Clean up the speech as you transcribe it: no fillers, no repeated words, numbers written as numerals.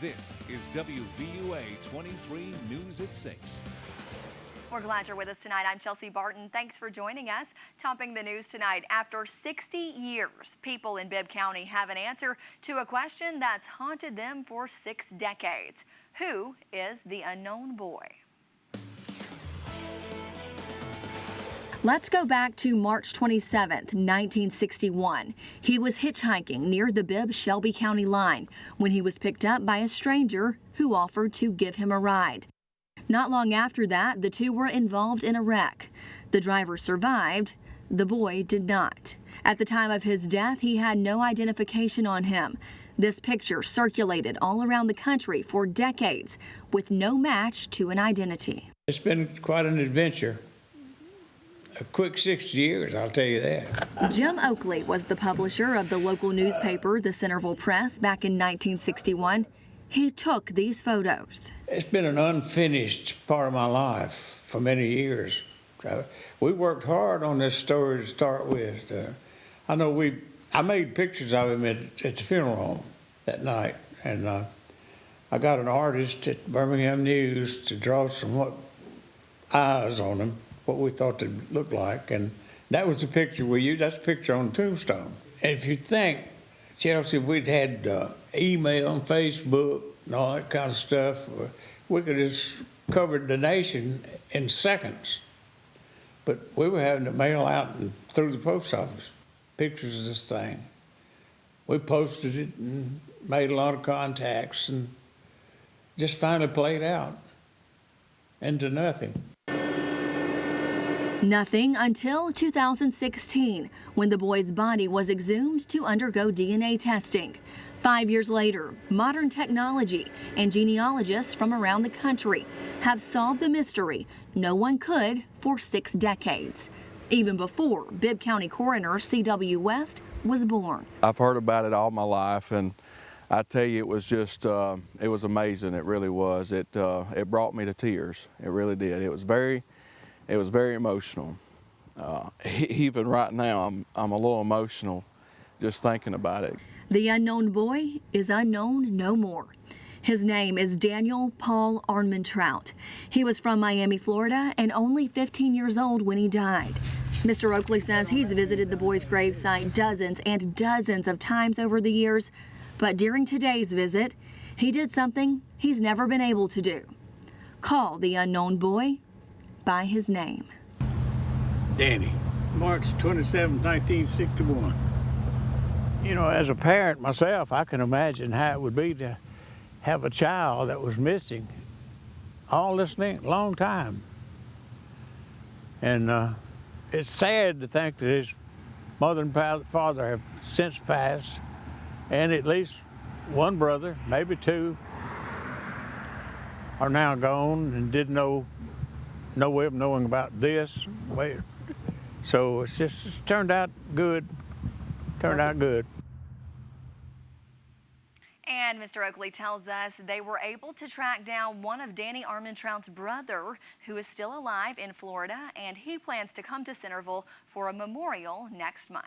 This is WVUA 23 News at 6. We're glad you're with us tonight. I'm Chelsea Barton. Thanks for joining us. Topping the news tonight, after 60 years, people in Bibb County have an answer to a question that's haunted them for 6 decades. Who is the unknown boy? Let's go back to March 27th, 1961. He was hitchhiking near the Bibb-Shelby County line when he was picked up by a stranger who offered to give him a ride. Not long after that, the two were involved in a wreck. The driver survived. The boy did not. At the time of his death, he had no identification on him. This picture circulated all around the country for decades with no match to an identity. It's been quite an adventure. A quick 60 years, I'll tell you that. Jim Oakley was the publisher of the local newspaper, the Centerville Press, back in 1961. He took these photos. It's been an unfinished part of my life for many years. We worked hard on this story to start with. I made pictures of him at the funeral home that night, and I got an artist at Birmingham News to draw some eyes on him, what we thought they'd look like, and that was the picture we used. That's a picture on the tombstone. And if you think, Chelsea, if we'd had email and Facebook and all that kind of stuff, we could have covered the nation in seconds. But we were having to mail out and through the post office pictures of this thing. We posted it and made a lot of contacts and just finally played out into nothing. Nothing until 2016, when the boy's body was exhumed to undergo DNA testing. 5 years later, modern technology and genealogists from around the country have solved the mystery no one could for 6 decades, even before Bibb County Coroner C.W. West was born. I've heard about it all my life, and I tell you, it was just, it was amazing. It really was. It brought me to tears. It really did. It was very emotional. Even right now, I'm a little emotional just thinking about it. The unknown boy is unknown no more. His name is Daniel Paul Armantrout. He was from Miami, Florida, and only 15 years old when he died. Mr. Oakley says he's visited the boy's gravesite dozens and dozens of times over the years, but during today's visit, he did something he's never been able to do. Call the unknown boy by his name. Danny. March 27, 1961. You know, as a parent myself, I can imagine how it would be to have a child that was missing all this long time. And it's sad to think that his mother and father have since passed, and at least one brother, maybe 2, are now gone and didn't know no way of knowing about this. So it's turned out good. Turned out good. And Mr. Oakley tells us they were able to track down one of Danny Armantrout's brother, who is still alive in Florida, and he plans to come to Centerville for a memorial next month.